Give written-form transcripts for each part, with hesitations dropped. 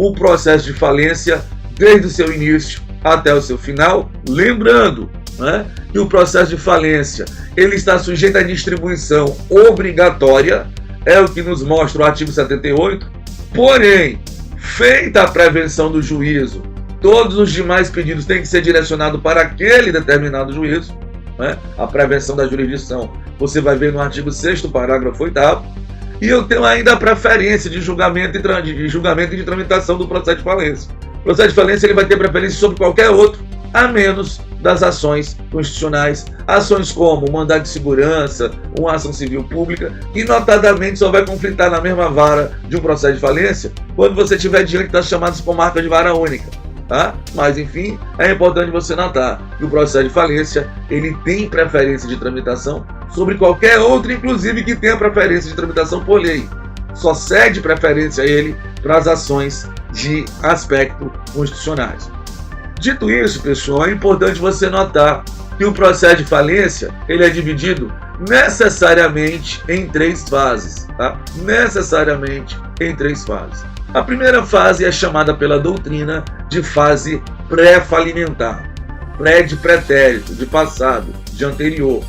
o processo de falência desde o seu início até o seu final, lembrando, né, que o processo de falência ele está sujeito à distribuição obrigatória, é o que nos mostra o artigo 78, porém, feita a prevenção do juízo, todos os demais pedidos têm que ser direcionados para aquele determinado juízo, né? A prevenção da jurisdição, você vai ver no artigo 6º, parágrafo 8º, e eu tenho ainda a preferência de julgamento e de tramitação do processo de falência. O processo de falência ele vai ter preferência sobre qualquer outro, a menos das ações constitucionais, ações como mandado de segurança, uma ação civil pública, que notadamente só vai conflitar na mesma vara de um processo de falência quando você estiver diante das chamadas comarcas de vara única. Tá? Mas enfim, é importante você notar que o processo de falência ele tem preferência de tramitação sobre qualquer outro, inclusive que tenha preferência de tramitação por lei. Só cede preferência a ele para as ações de aspecto constitucionais. Dito isso, pessoal, é importante você notar que o processo de falência ele é dividido necessariamente em 3 fases. Tá? Necessariamente em 3 fases. A primeira fase é chamada pela doutrina de fase pré-falimentar, pré de pretérito, de passado, de anterior.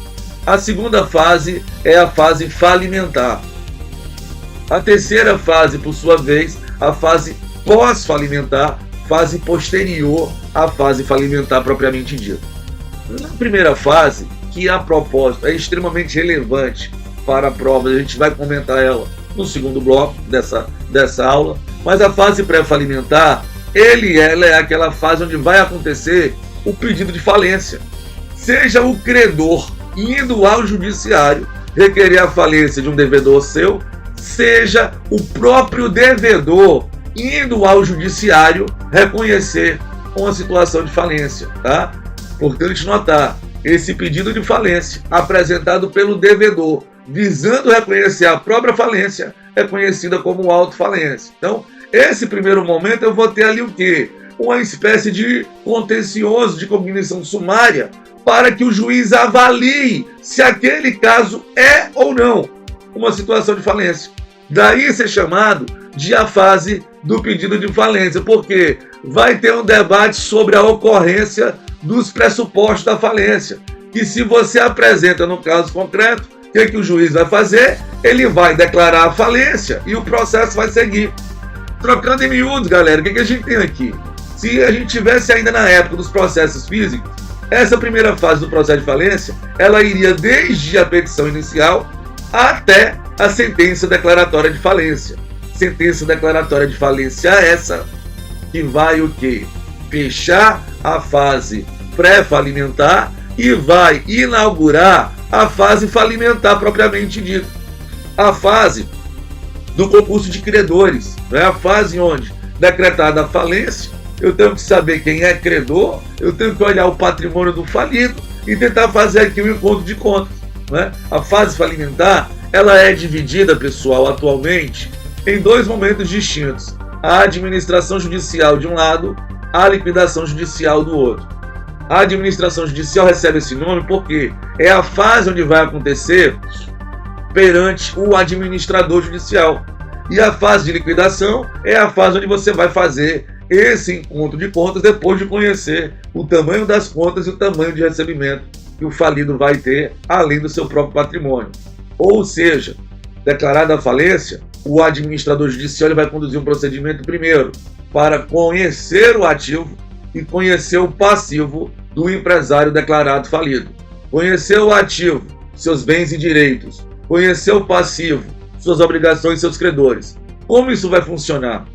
A segunda fase é a fase falimentar. A terceira fase, por sua vez, a fase pós-falimentar, fase posterior à fase falimentar propriamente dita. Na primeira fase, que a propósito é extremamente relevante para a prova, a gente vai comentar ela no segundo bloco dessa aula, mas a fase pré-falimentar, ela é aquela fase onde vai acontecer o pedido de falência. Seja o credor indo ao judiciário requerer a falência de um devedor seu, seja o próprio devedor indo ao judiciário reconhecer uma situação de falência. Tá? Importante notar, esse pedido de falência apresentado pelo devedor visando reconhecer a própria falência é conhecida como autofalência. Então, esse primeiro momento eu vou ter ali o quê? Uma espécie de contencioso de cognição sumária para que o juiz avalie se aquele caso é ou não uma situação de falência. Daí ser chamado de a fase do pedido de falência, porque vai ter um debate sobre a ocorrência dos pressupostos da falência, que se você apresenta no caso concreto, o que o juiz vai fazer? Ele vai declarar a falência e o processo vai seguir. Trocando em miúdos, galera, o que a gente tem aqui? Se a gente tivesse ainda na época dos processos físicos, essa primeira fase do processo de falência, ela iria desde a petição inicial até a sentença declaratória de falência. Sentença declaratória de falência essa que vai o quê? Fechar a fase pré-falimentar e vai inaugurar a fase falimentar propriamente dita. A fase do concurso de credores, né? A fase onde, decretada a falência, eu tenho que saber quem é credor, eu tenho que olhar o patrimônio do falido e tentar fazer aqui um encontro de contas, né? A fase falimentar, ela é dividida, pessoal, atualmente, em 2 momentos distintos. A administração judicial de um lado, a liquidação judicial do outro. A administração judicial recebe esse nome porque é a fase onde vai acontecer perante o administrador judicial. E a fase de liquidação é a fase onde você vai fazer esse encontro de contas depois de conhecer o tamanho das contas e o tamanho de recebimento que o falido vai ter, além do seu próprio patrimônio. Ou seja, declarada a falência, o administrador judicial ele vai conduzir um procedimento primeiro para conhecer o ativo e conhecer o passivo do empresário declarado falido. Conhecer o ativo, seus bens e direitos. Conhecer o passivo, suas obrigações e seus credores. Como isso vai funcionar?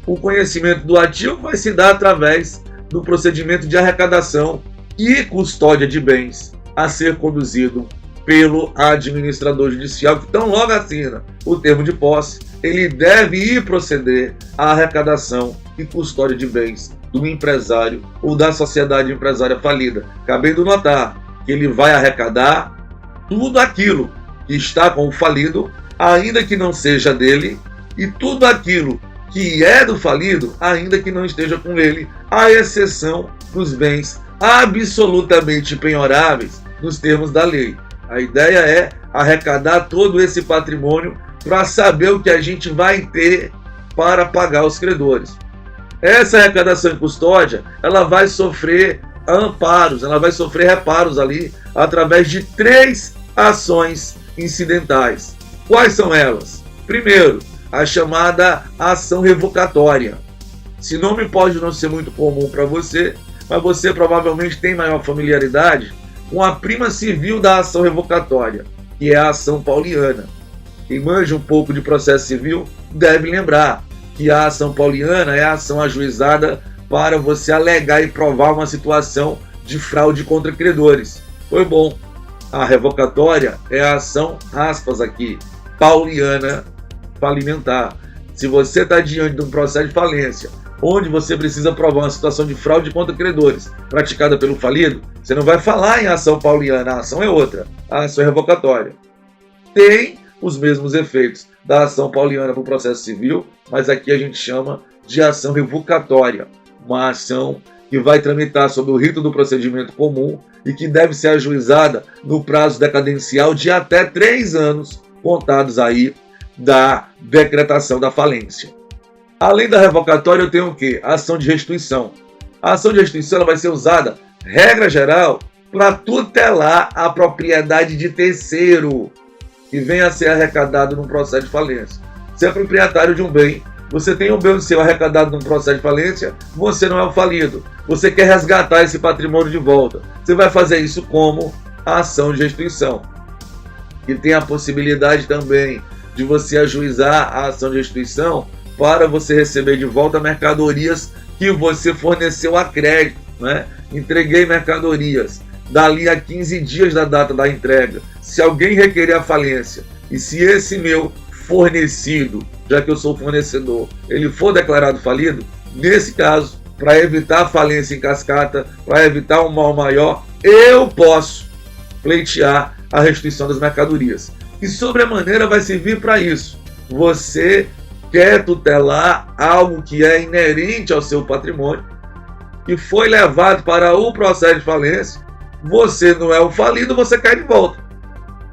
O conhecimento do ativo vai se dar através do procedimento de arrecadação e custódia de bens a ser conduzido pelo administrador judicial, que tão logo assina o termo de posse, ele deve ir proceder à arrecadação e custódia de bens do empresário ou da sociedade empresária falida. Cabendo notar que ele vai arrecadar tudo aquilo que está com o falido, ainda que não seja dele, e tudo aquilo que é do falido, ainda que não esteja com ele, à exceção dos bens absolutamente penhoráveis nos termos da lei. A ideia é arrecadar todo esse patrimônio para saber o que a gente vai ter para pagar os credores. essa arrecadação em custódia, ela vai sofrer amparos, ela vai sofrer reparos ali através de 3 ações incidentais. Quais são elas? Primeiro, a chamada ação revocatória. Esse nome pode não ser muito comum para você, mas você provavelmente tem maior familiaridade com a prima civil da ação revocatória, que é a ação pauliana. Quem manja um pouco de processo civil deve lembrar que a ação pauliana é a ação ajuizada para você alegar e provar uma situação de fraude contra credores. Foi bom. A revocatória é a ação, aspas aqui, pauliana falimentar. Se você está diante de um processo de falência, onde você precisa provar uma situação de fraude contra credores praticada pelo falido, você não vai falar em ação pauliana, a ação é outra, a ação é revocatória. Tem os mesmos efeitos da ação pauliana para o processo civil, mas aqui a gente chama de ação revocatória, uma ação que vai tramitar sob o rito do procedimento comum e que deve ser ajuizada no prazo decadencial de até 3 anos, contados aí da decretação da falência. Além da revocatória, eu tenho o quê? A ação de restituição. A ação de restituição ela vai ser usada, regra geral, para tutelar a propriedade de terceiro que venha a ser arrecadado num processo de falência. Você é proprietário de um bem, você tem um bem seu arrecadado num processo de falência, você não é o falido. Você quer resgatar esse patrimônio de volta. Você vai fazer isso como a ação de restituição. E tem a possibilidade também de você ajuizar a ação de restituição para você receber de volta mercadorias que você forneceu a crédito, né? Entreguei mercadorias. Dali a 15 dias da data da entrega, se alguém requerer a falência e se esse meu fornecido, já que eu sou fornecedor, ele for declarado falido, nesse caso, para evitar a falência em cascata, para evitar um mal maior, eu posso pleitear a restituição das mercadorias. E sobremaneira vai servir para isso. Você quer tutelar algo que é inerente ao seu patrimônio, que foi levado para o processo de falência, você não é o falido, você cai de volta.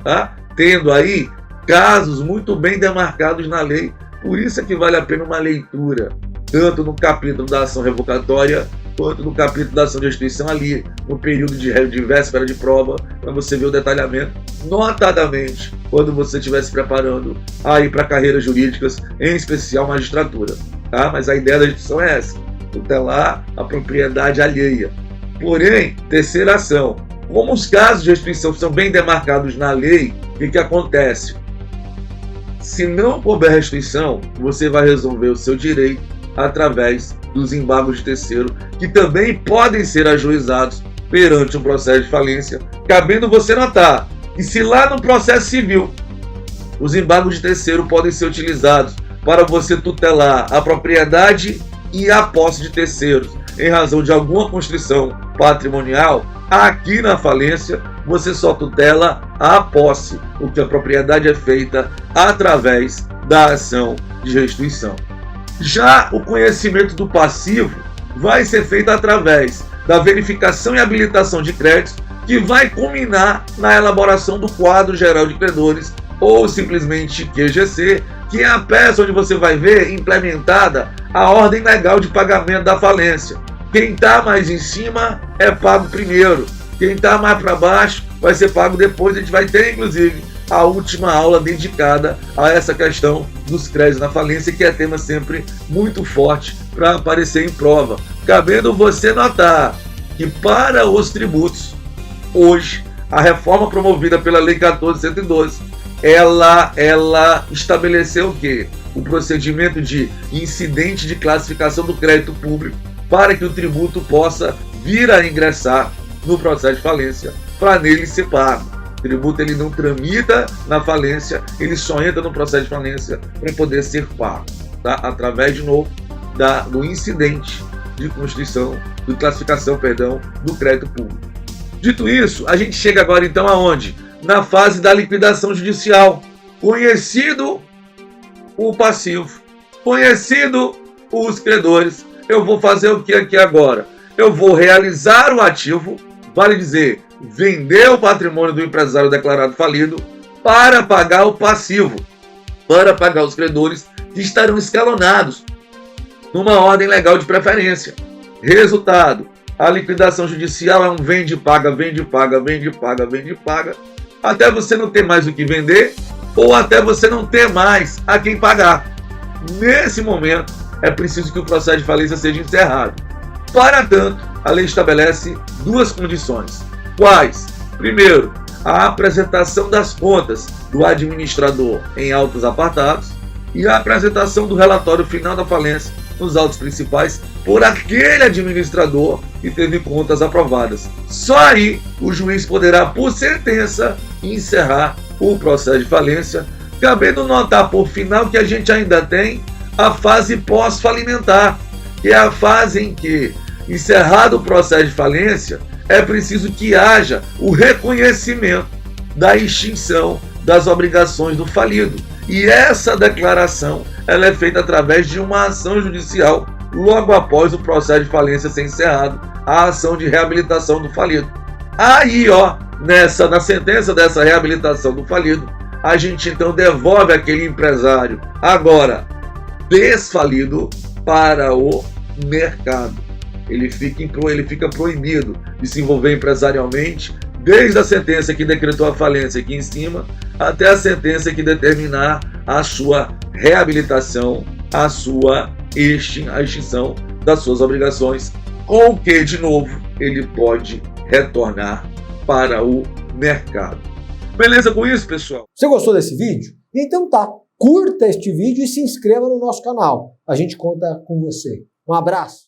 Tá? Tendo aí casos muito bem demarcados na lei, por isso é que vale a pena uma leitura, tanto no capítulo da ação revocatória, quanto no capítulo da ação de restituição ali, no período de véspera de prova, para você ver o detalhamento, notadamente, quando você estiver se preparando aí para carreiras jurídicas, em especial magistratura. Tá? Mas a ideia da restituição é essa, tutelar a propriedade alheia. Porém, terceira ação, como os casos de restituição são bem demarcados na lei, o que acontece? Se não couber restituição, você vai resolver o seu direito através dos embargos de terceiro, que também podem ser ajuizados perante um processo de falência, cabendo você notar que se lá no processo civil os embargos de terceiro podem ser utilizados para você tutelar a propriedade e a posse de terceiros em razão de alguma constrição patrimonial, aqui na falência você só tutela a posse, porque a propriedade é feita através da ação de restituição. Já o conhecimento do passivo vai ser feito através da verificação e habilitação de créditos, que vai culminar na elaboração do quadro geral de credores, ou simplesmente QGC, que é a peça onde você vai ver implementada a ordem legal de pagamento da falência. Quem está mais em cima é pago primeiro, quem está mais para baixo vai ser pago depois. A gente vai ter, inclusive, a última aula dedicada a essa questão dos créditos na falência, que é tema sempre muito forte para aparecer em prova. Cabendo você notar que para os tributos, hoje, a reforma promovida pela Lei 14.112, ela estabeleceu o quê? O procedimento de incidente de classificação do crédito público para que o tributo possa vir a ingressar no processo de falência, para nele ser pago. O tributo ele não tramita na falência, ele só entra no processo de falência para poder ser pago, tá? Através, de novo, do incidente de constituição, de classificação, do crédito público. Dito isso, a gente chega agora então aonde? Na fase da liquidação judicial. Conhecido o passivo, conhecido os credores, eu vou fazer o que aqui agora? Eu vou realizar o ativo, vale dizer, vender o patrimônio do empresário declarado falido para pagar o passivo, para pagar os credores que estarão escalonados numa ordem legal de preferência. Resultado: a liquidação judicial é um vende-paga, vende-paga, vende-paga, vende-paga, até você não ter mais o que vender ou até você não ter mais a quem pagar. Nesse momento, é preciso que o processo de falência seja encerrado. Para tanto, a lei estabelece duas condições. Quais? Primeiro, a apresentação das contas do administrador em autos apartados e a apresentação do relatório final da falência nos autos principais por aquele administrador que teve contas aprovadas. Só aí o juiz poderá, por sentença, encerrar o processo de falência, cabendo notar por final que a gente ainda tem a fase pós-falimentar, que é a fase em que, encerrado o processo de falência, é preciso que haja o reconhecimento da extinção das obrigações do falido. E essa declaração ela é feita através de uma ação judicial logo após o processo de falência ser encerrado, a ação de reabilitação do falido. Aí, na sentença dessa reabilitação do falido, a gente então devolve aquele empresário agora desfalido para o mercado. Ele fica proibido de se envolver empresarialmente, desde a sentença que decretou a falência aqui em cima, até a sentença que determinar a sua reabilitação, a extinção das suas obrigações, com o que, de novo, ele pode retornar para o mercado. Beleza com isso, pessoal? Você gostou desse vídeo? Então tá, curta este vídeo e se inscreva no nosso canal. A gente conta com você. Um abraço!